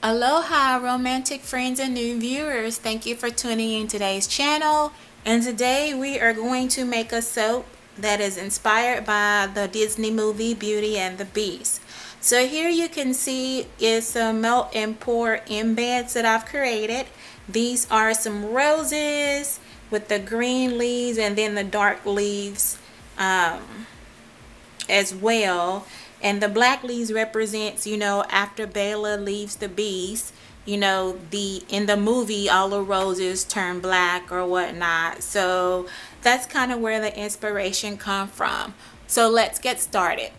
Aloha romantic friends and new viewers, thank you for tuning in today's channel, and today we are going to make a soap that is inspired by the Disney movie Beauty and the Beast. So here you can see is some melt and pour embeds that I've created. These are some roses with the green leaves and then the dark leaves as well. And the black leaves represents, after Bella leaves the beast, in the movie all the roses turn black or whatnot. So that's kind of where the inspiration come from. So let's get started.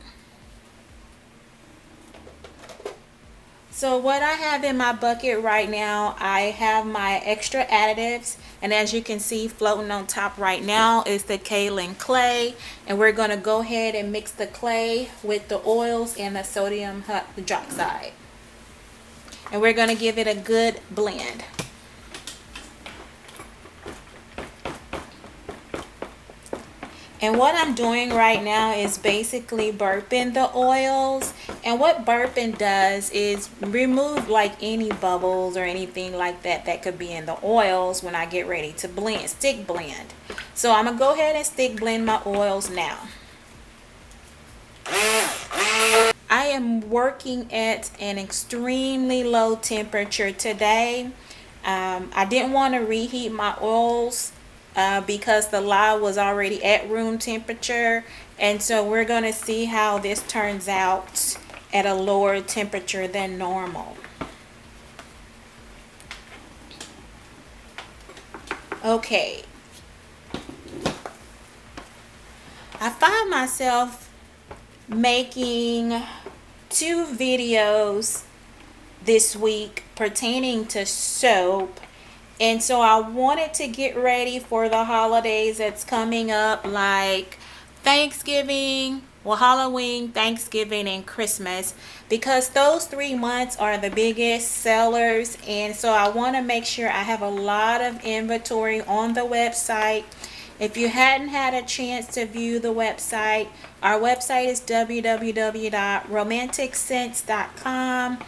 So what I have in my bucket right now, I have my extra additives, and as you can see floating on top right now is the kaolin clay, and we're going to go ahead and mix the clay with the oils and the sodium hydroxide, and we're going to give it a good blend. And what I'm doing right now is basically burping the oils. And what burping does is remove like any bubbles or anything like that that could be in the oils when I get ready to blend, stick blend. So I'm going to go ahead and stick blend my oils now. I am working at an extremely low temperature today. I didn't want to reheat my oils because the lye was already at room temperature, and so we're going to see how this turns out at a lower temperature than normal. Okay, I find myself making 2 videos this week pertaining to soap. And so I wanted to get ready for the holidays that's coming up, like Thanksgiving, Halloween, Thanksgiving, and Christmas, because those 3 months are the biggest sellers. And so I want to make sure I have a lot of inventory on the website. If you hadn't had a chance to view the website, our website is www.romanticscents.com.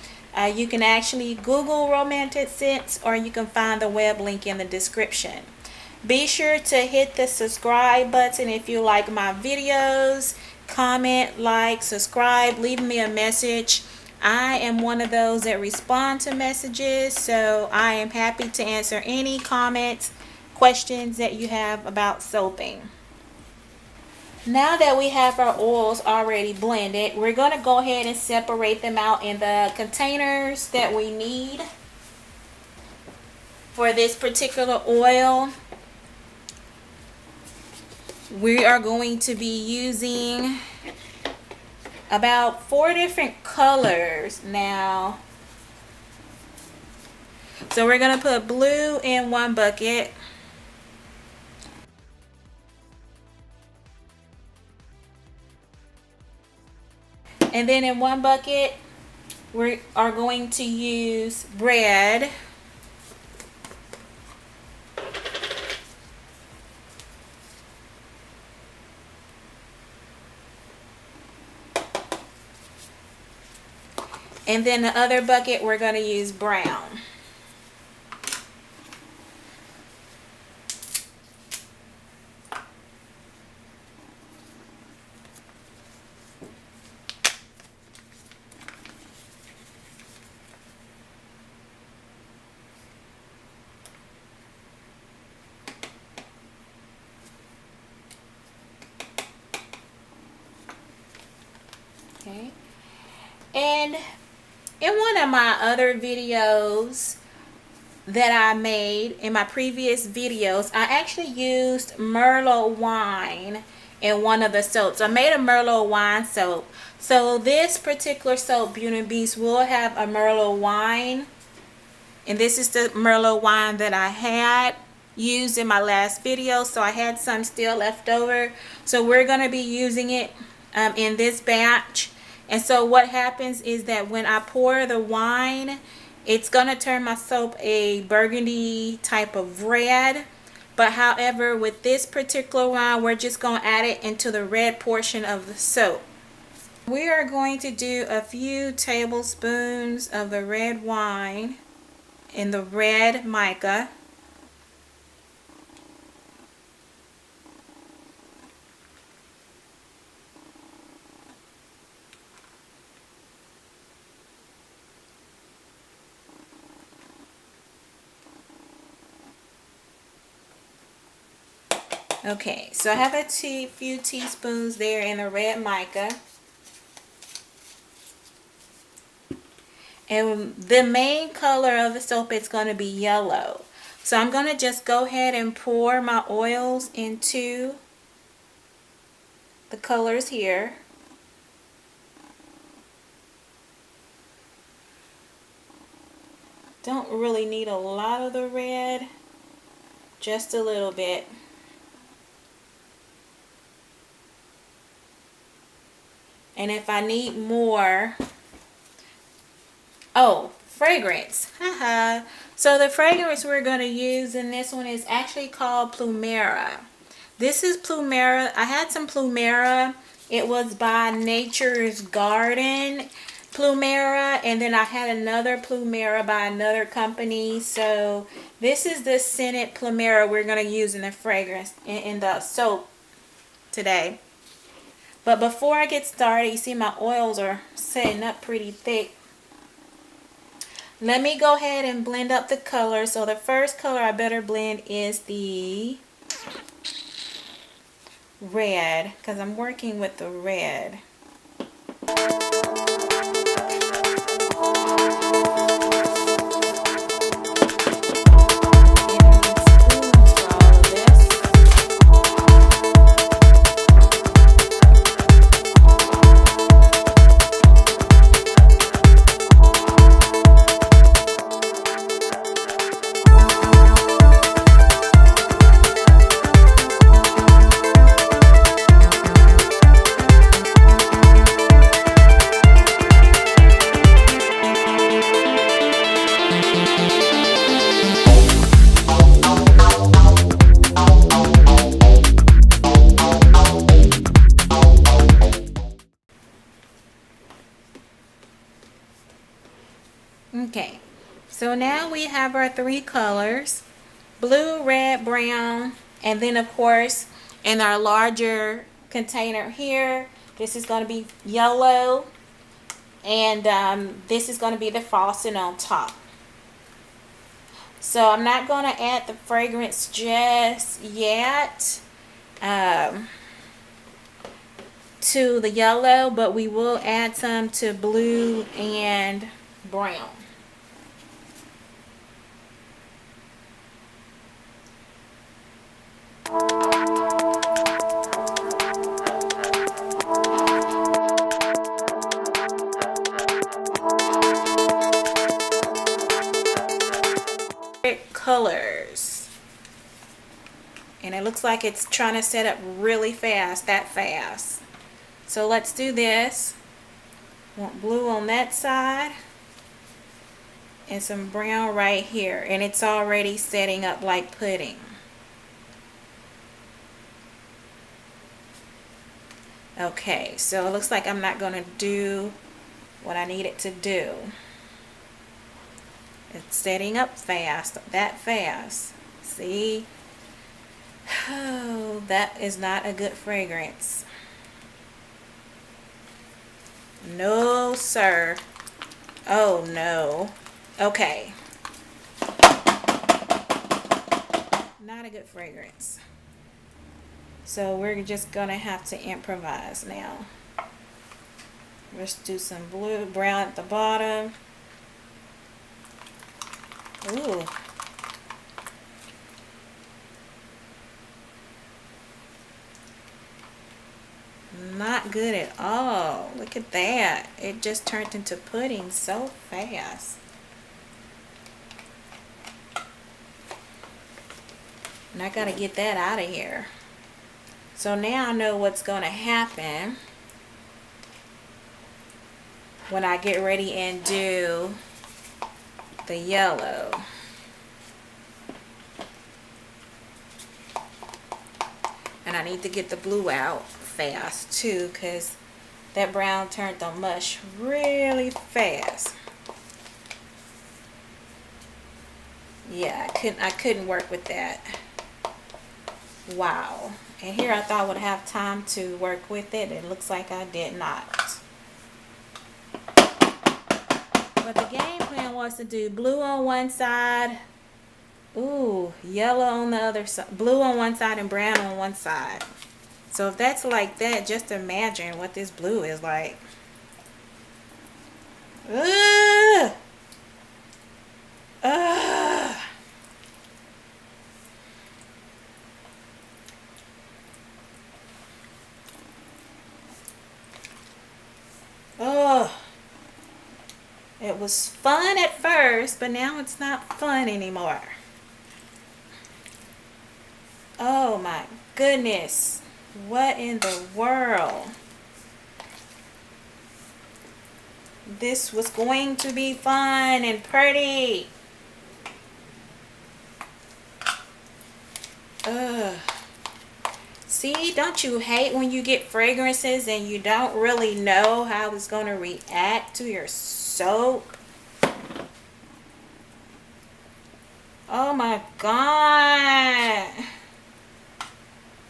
You can actually Google Romantic Scents, or you can find the web link in the description. Be sure to hit the subscribe button if you like my videos. Comment, like, subscribe, leave me a message. I am one of those that respond to messages, so I am happy to answer any comments, questions that you have about soaping. Now that we have our oils already blended, we're going to go ahead and separate them out in the containers that we need for this particular oil. We are going to be using about 4 different colors now. So we're going to put blue in one bucket. And then in one bucket, we are going to use red. And then the other bucket, we're going to use brown. Okay. And in one of my other videos that I made, in my previous videos, I actually used Merlot wine in one of the soaps. I made a Merlot wine soap. So this particular soap, Beauty and Beast, will have a Merlot wine. And this is the Merlot wine that I had used in my last video. So I had some still left over. So we're going to be using it in this batch. And so what happens is that when I pour the wine, it's going to turn my soap a burgundy type of red. But however, with this particular wine, we're just going to add it into the red portion of the soap. We are going to do a few tablespoons of the red wine in the red mica. Okay, so I have a few teaspoons there in the red mica. And the main color of the soap is going to be yellow. So I'm going to just go ahead and pour my oils into the colors here. Don't really need a lot of the red, just a little bit. And if I need more, oh, fragrance. Haha. So the fragrance we're going to use in this one is actually called Plumeria. This is Plumeria. I had some Plumeria. It was by Nature's Garden Plumeria, and then I had another Plumeria by another company. So this is the scented Plumeria we're going to use in the fragrance, in the soap today. But before I get started, you see my oils are setting up pretty thick. Let me go ahead and blend up the color. So the first color I better blend is the red, because I'm working with the red. Okay, so now we have our three colors: blue, red, brown, and then of course in our larger container here, this is going to be yellow, and this is going to be the frosting on top. So I'm not going to add the fragrance just yet to the yellow, but we will add some to blue and brown. Colors, and it looks like it's trying to set up really fast, that fast. So let's do this. Want blue on that side and some brown right here, and it's already setting up like pudding. Okay, so it looks like I'm not going to do what I need it to do. It's setting up fast, that fast. See? Oh, that is not a good fragrance. No, sir. Oh, no. Okay. Not a good fragrance. So we're just going to have to improvise now. Let's do some blue, brown at the bottom. Ooh. Not good at all. Look at that. It just turned into pudding so fast. And I gotta get that out of here. So now I know what's gonna happen. when I get ready and do the yellow. And I need to get the blue out fast too, because that brown turned to mush really fast. Yeah, I couldn't work with that. Wow. And here I thought I would have time to work with it. It looks like I did not. But the game plan was to do blue on one side, ooh, yellow on the other side, blue on one side and brown on one side. So if that's like that, just imagine what this blue is like. Ugh. Ugh. Oh, it was fun at first, but now it's not fun anymore. Oh my goodness. What in the world? This was going to be fun and pretty. Ugh. See, don't you hate when you get fragrances and you don't really know how it's going to react to your soap? Oh my God.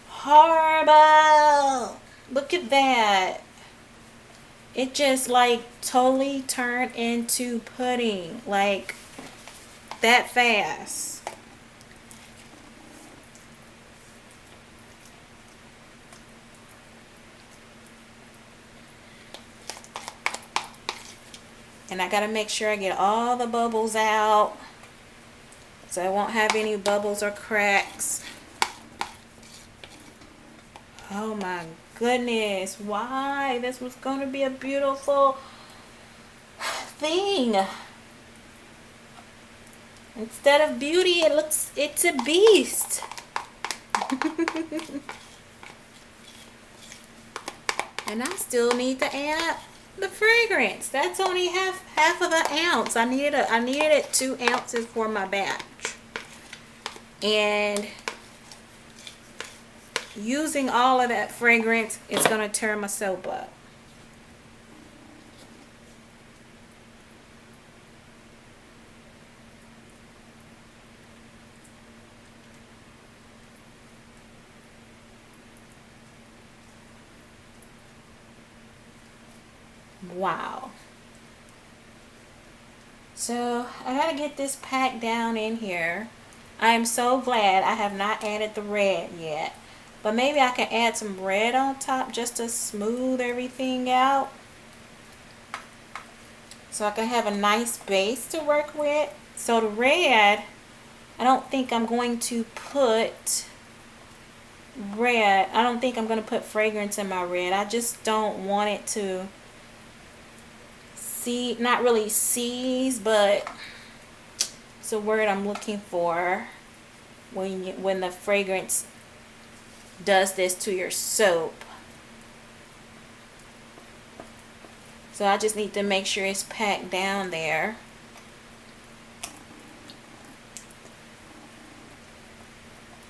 Horrible. Look at that. It just like totally turned into pudding, like that fast. And I gotta make sure I get all the bubbles out so I won't have any bubbles or cracks. Oh my goodness, why? This was going to be a beautiful thing. Instead of beauty, it's a beast. And I still need to add the fragrance. That's only half of an ounce. I needed it 2 ounces for my batch. And using all of that fragrance is going to turn my soap up. Wow. So I gotta get this packed down in here. I am so glad I have not added the red yet. But maybe I can add some red on top just to smooth everything out. So I can have a nice base to work with. So the red, I don't think I'm going to put red. I don't think I'm going to put fragrance in my red. I just don't want it to see, not really seize, but it's a word I'm looking for when the fragrance does this to your soap. So I just need to make sure it's packed down there.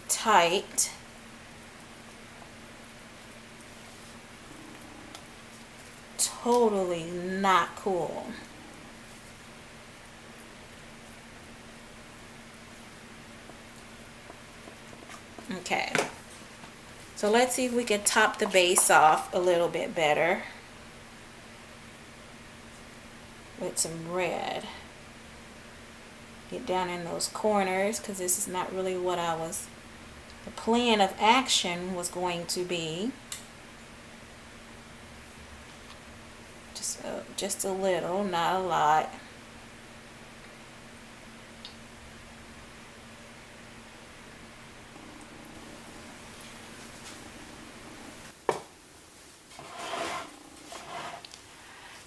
Tight. Totally not cool. Okay. So let's see if we can top the base off a little bit better with some red. Get down in those corners because this is not really what the plan of action was going to be. Just a little, not a lot.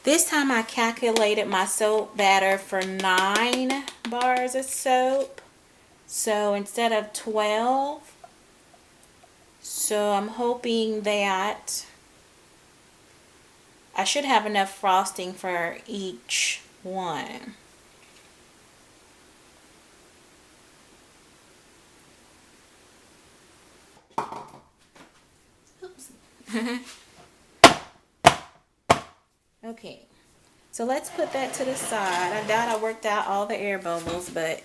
This time I calculated my soap batter for 9 bars of soap. So instead of 12. So I'm hoping that I should have enough frosting for each one. Oops. Okay, so let's put that to the side. I doubt I worked out all the air bubbles, but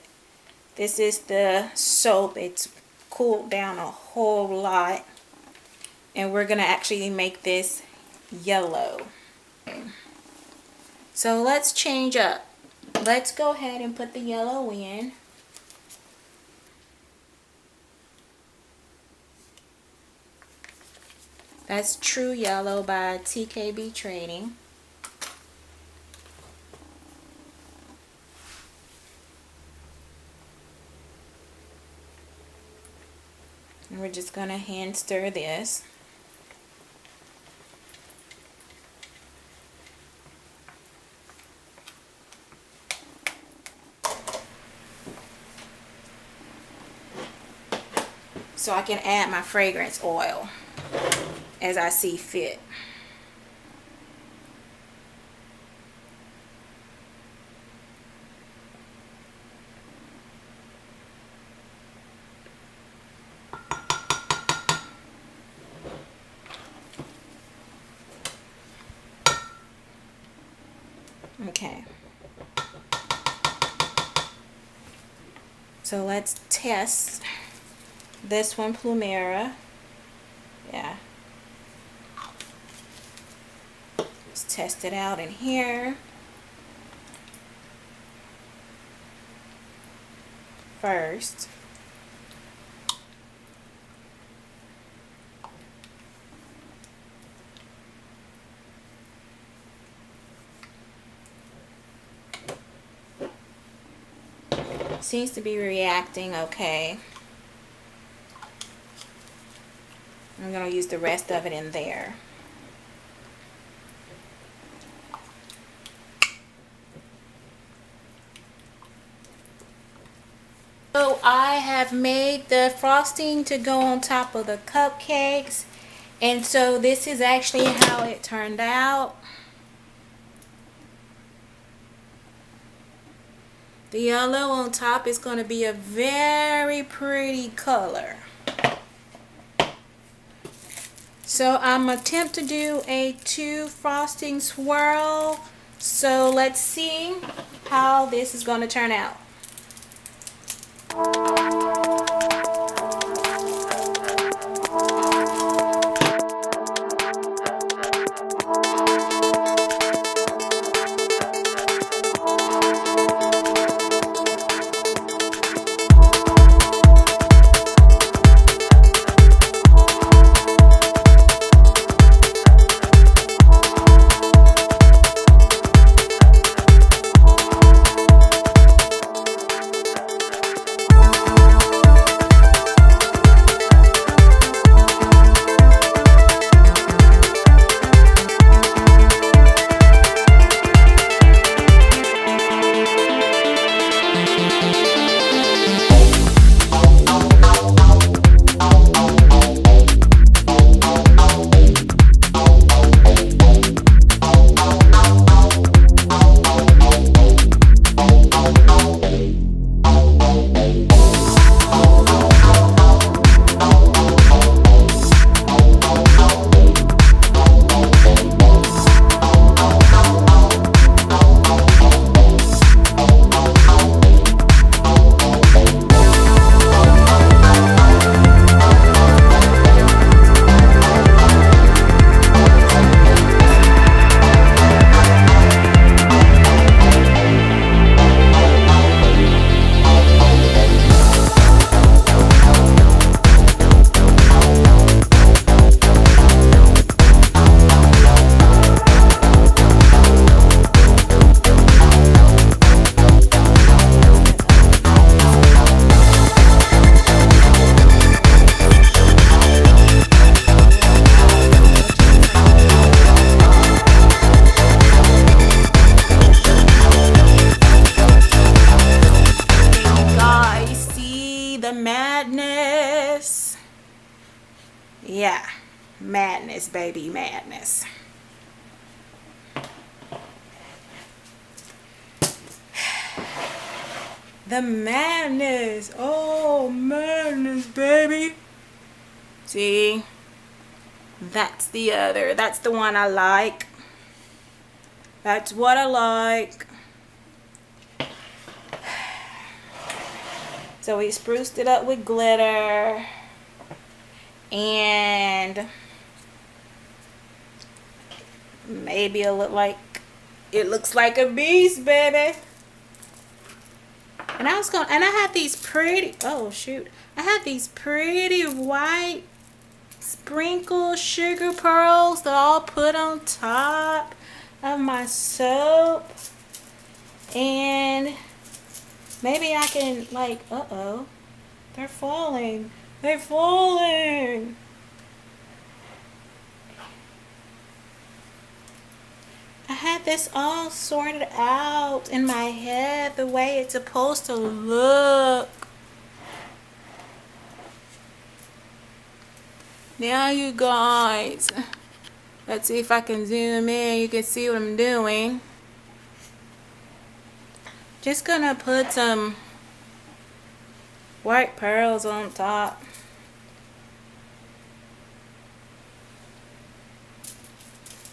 this is the soap. It's cooled down a whole lot. And we're going to actually make this yellow. Okay. So let's change up. Let's go ahead and put the yellow in. That's True Yellow by TKB Trading. And we're just going to hand stir this. So I can add my fragrance oil as I see fit. Okay. So let's test this one, Plumeria. Yeah. Let's test it out in here. First. Seems to be reacting okay. I'm going to use the rest of it in there. So I have made the frosting to go on top of the cupcakes. And so this is actually how it turned out. The yellow on top is going to be a very pretty color. So I'm attempt to do a 2 frosting swirl. So let's see how this is going to turn out. Yeah, madness, baby, madness. The madness. Oh, madness, baby. See? That's the other. That's the one I like. That's what I like. So we spruced it up with glitter. And maybe it looks like a beast, baby. And I have these pretty, oh shoot. I have these pretty white sprinkle sugar pearls that I'll put on top of my soap. And maybe I can like, uh-oh, they're falling. They're falling. I had this all sorted out in my head the way it's supposed to look. Now you guys, let's see if I can zoom in. You can see what I'm doing. Just gonna put some white pearls on top.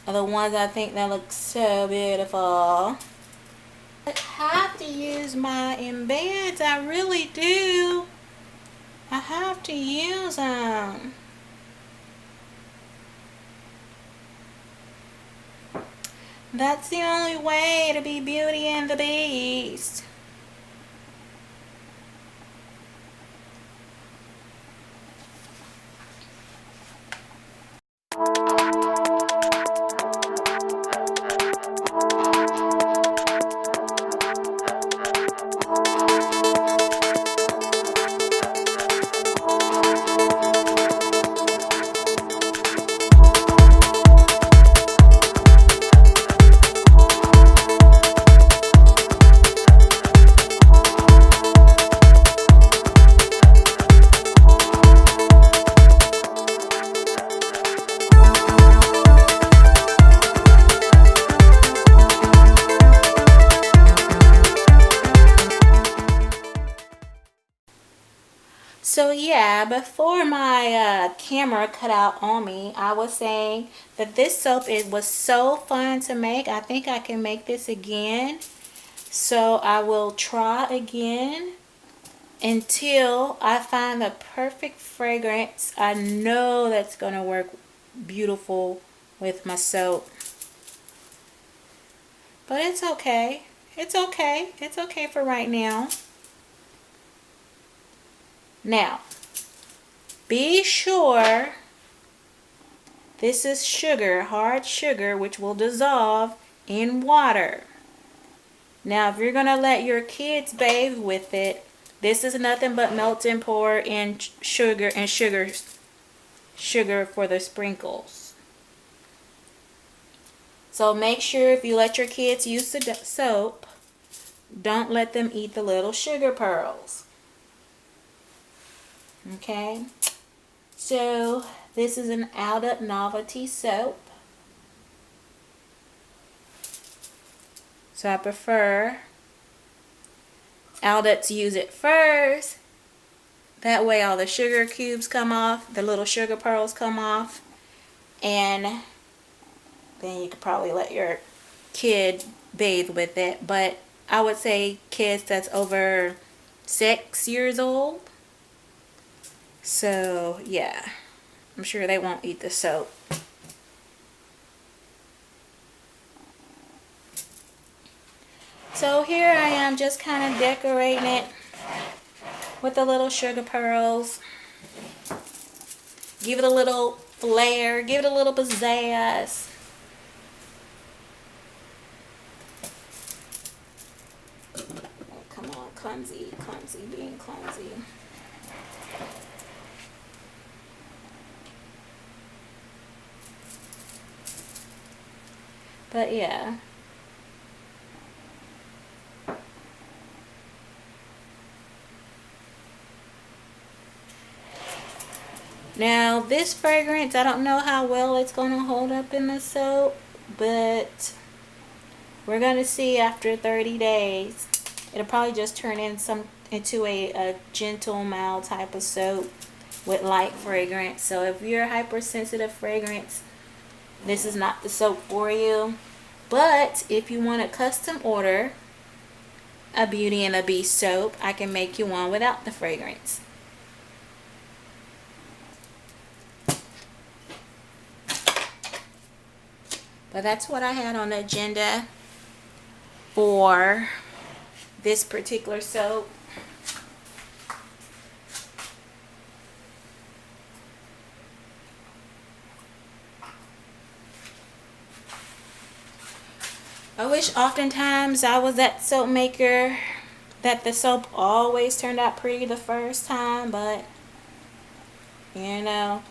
Are the ones I think that look so beautiful. I have to use my embeds. I really do. I have to use them. That's the only way to be Beauty and the Beast. So yeah, before my camera cut out on me, I was saying that this soap, it was so fun to make. I think I can make this again. So I will try again until I find the perfect fragrance. I know that's going to work beautiful with my soap. But it's okay. It's okay. It's okay for right now. Now, be sure this is sugar, hard sugar, which will dissolve in water. Now, if you're going to let your kids bathe with it, this is nothing but melt and pour in sugar and sugar for the sprinkles. So make sure if you let your kids use the soap, don't let them eat the little sugar pearls. Okay, so this is an Alda Novelty soap. So I prefer Alda to use it first. That way all the sugar cubes come off, the little sugar pearls come off, and then you could probably let your kid bathe with it. But I would say kids that's over 6 years old. So yeah, I'm sure they won't eat the soap. So here I am just kind of decorating it with the little sugar pearls. Give it a little flair, give it a little pizzazz. Oh, come on, clumsy, being clumsy. But yeah. Now this fragrance, I don't know how well it's going to hold up in the soap, but we're going to see after 30 days. It'll probably just turn into a gentle, mild type of soap with light fragrance. So if you're a hypersensitive fragrance, this is not the soap for you. But if you want to custom order a Beauty and the Beast soap, I can make you one without the fragrance. But that's what I had on the agenda for this particular soap. I wish oftentimes I was that soap maker that the soap always turned out pretty the first time, but you know,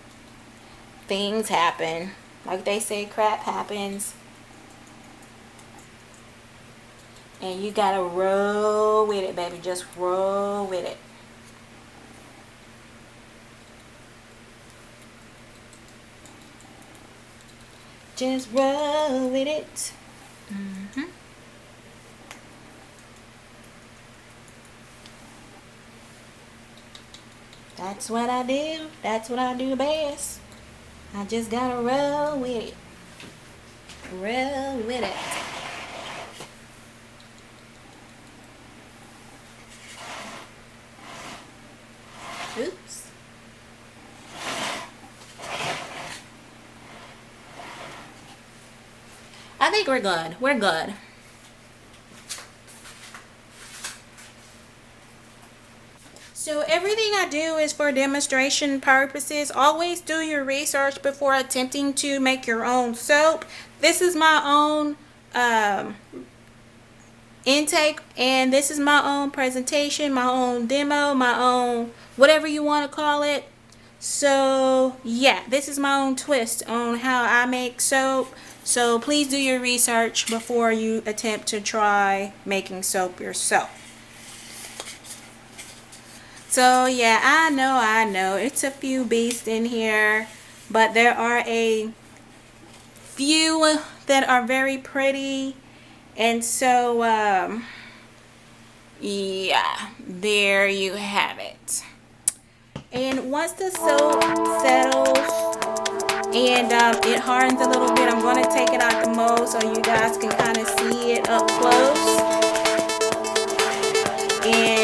things happen. Like they say, crap happens. And you gotta roll with it, baby. Just roll with it. Just roll with it. That's what I do. That's what I do best. I just gotta roll with it. Roll with it. Oops. I think we're good. We're good. So everything I do is for demonstration purposes. Always do your research before attempting to make your own soap. This is my own intake, and this is my own presentation, my own demo, my own whatever you want to call it. So yeah, this is my own twist on how I make soap. So please do your research before you attempt to try making soap yourself. So yeah, I know it's a few beasts in here, but there are a few that are very pretty. And so yeah, there you have it. And once the soap settles and it hardens a little bit, I'm going to take it out the mold so you guys can kind of see it up close. And